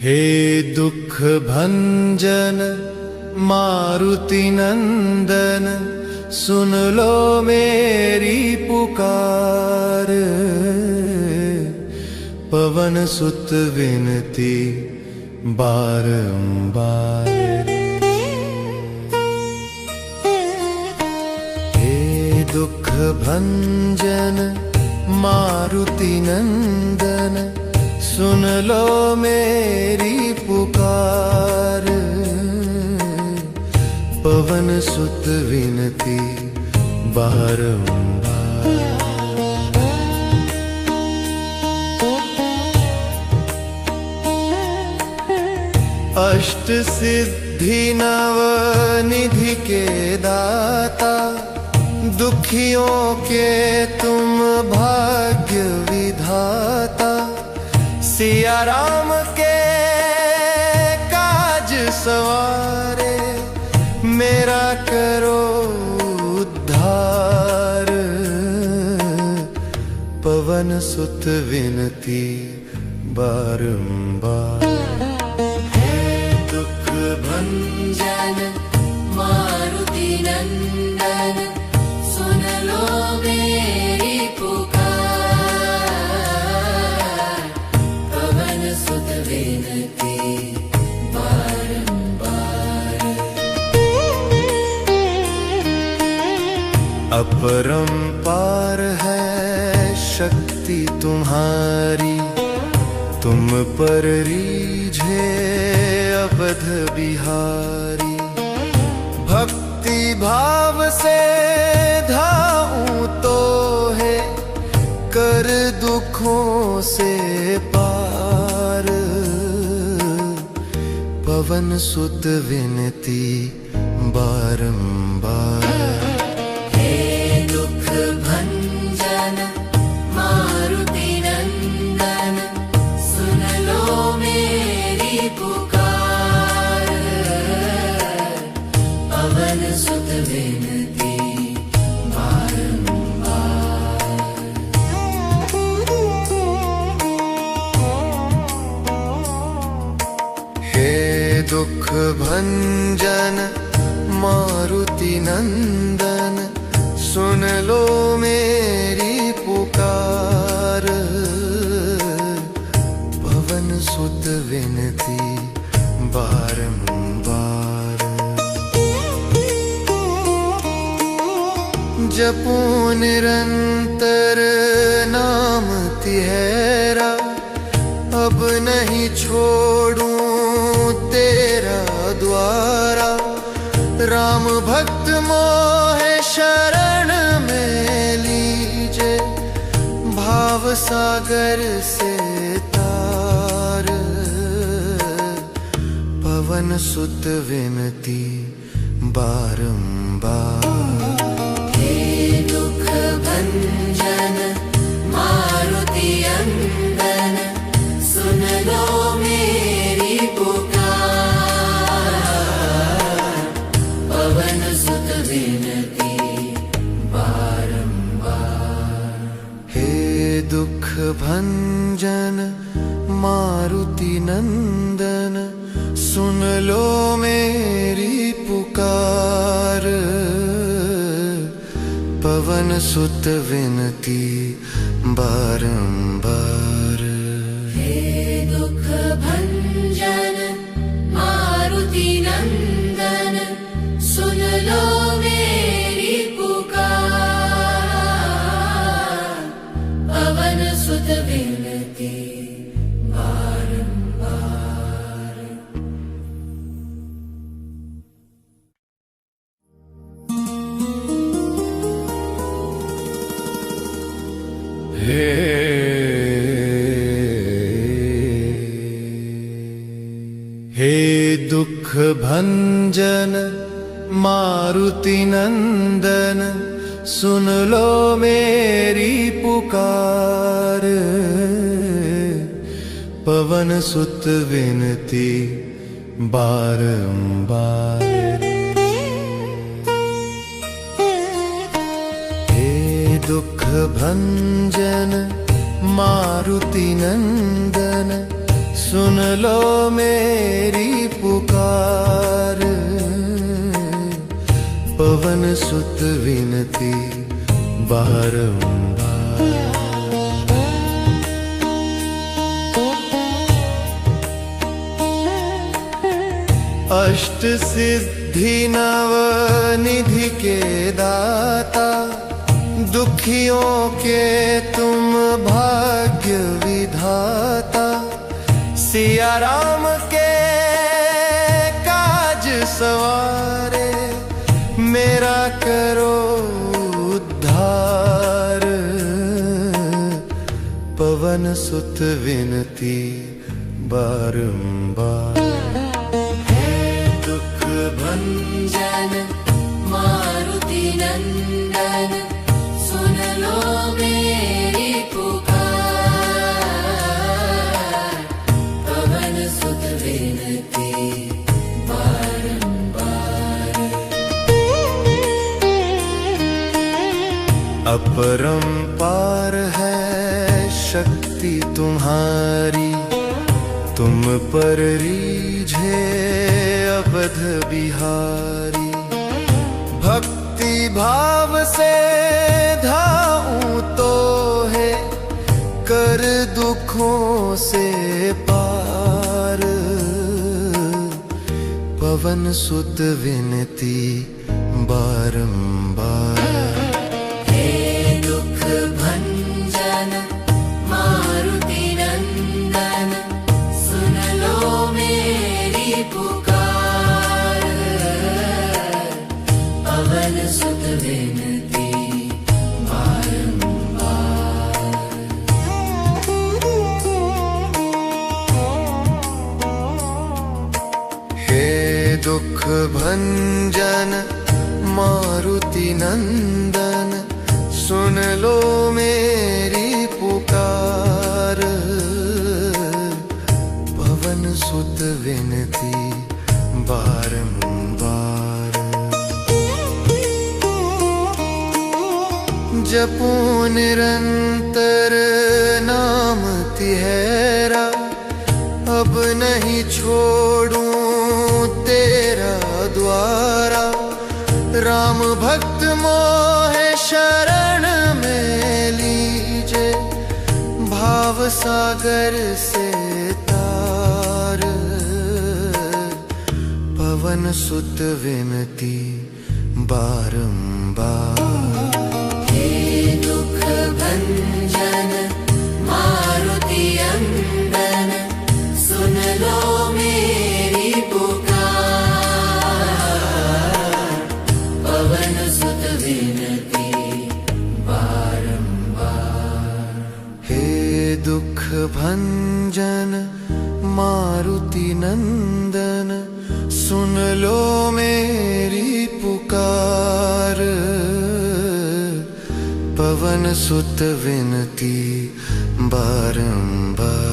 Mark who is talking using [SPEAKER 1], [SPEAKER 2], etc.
[SPEAKER 1] हे दुख भंजन मारुति नंदन, सुन लो मेरी पुकार। पवन सुत विनती बारंबार। हे दुख भंजन मारुति नंदन, सुन लो मेरी पुकार। पवन सुत विनती बारंबार। अष्ट सिद्धि नव निधि के दाता, दुखियों के तुम भाग्य विधाता। सिया राम के काज सवारे, मेरा करो उद्धार। पवन सुत विनती बारंबार।
[SPEAKER 2] हे दुख भंजन मारुति नंदन, सुन लो मेरी पुकार। पवन सुत विनती बारंबार।
[SPEAKER 1] अपरंपार है शक्ति तुम्हारी, तुम पर रीझे अवध बिहारी। भक्ति भाव से धाऊं तो है, कर दुखों से पार। पवन सुत विनती बारंबार।
[SPEAKER 2] हे दुख भंजन मारुति नंदन, सुन लो मेरी पुकार। पवन सुत विनती बारंबार।
[SPEAKER 1] हे दुख भंजन मारुति नंदन, सुन लो मेरी पुकार। पवन सुत विनती बारंबार। जपूं निरंतर नाम तिहरा, अब नहीं छोड़ूं तेरा द्वारा। राम भक्त मोहे शरण में लीजे, भाव सागर से तार। पवन सुत विनती बारंबार।
[SPEAKER 2] हे दुख भंजन मारुति नंदन, सुन लो मेरी पुकार। पवन सुत विनती बारंबार।
[SPEAKER 1] हे दुख भंजन मारुति नंदन, सुन लो मेरी पुकार। पवन सुत विनती बारंबार।
[SPEAKER 2] हे दुख भंजन मारुति नंदन, सुन लो मेरी पुकार। पवन सुत विनती बारंबार।
[SPEAKER 1] हे दुख भंजन मारुति नंदन, सुन लो मेरी पुकार। पवन सुत विनती बारंबार। हे दुख भंजन भंजन मारुति नंदन, सुन लो मेरी पुकार। पवन सुत विनती बारंबार। अष्ट सिद्धि नव निधि के दाता, दुखियों के तुम भाग्य विधाता। सिया राम के काज सवारे, मेरा करो उद्धार। पवन सुत विनती बारंबार।
[SPEAKER 2] भंजन मारुति नंदन, सुन लो मेरी पुकार। पवन सुत विनती बारंबार।
[SPEAKER 1] अपरंपार है शक्ति तुम्हारी, तुम पर रीझे अवध बिहारी। भक्ति भाव से धाऊं तो है, कर दुखों से पार। पवन सुत विनती बारंबार।
[SPEAKER 2] हे दुख भंजन मारुति नंदन, सुन लो मेरी पुकार। पवन सुत विनती बारंबार।
[SPEAKER 1] हे दुख भंजन मारुति नंदन, सुन लो मेरी पुकार। पवन सुत विनती बारंबार। जपो निरंतर नाम तिहरा, अब नहीं छोड़ूं तेरा द्वारा। राम भक्त मोहे शरण में लीजे, भाव सागर से तार। पवन सुत विनती बारंबार।
[SPEAKER 2] हे दुख भंजन मारुति नंदन, सुन लो मेरी पुकार। पवन सुत विनती बारंबार।
[SPEAKER 1] हे दुख भंजन मारुति नंदन, सुन लो मेरी पुकार। पवन सुत विनती बारंबार।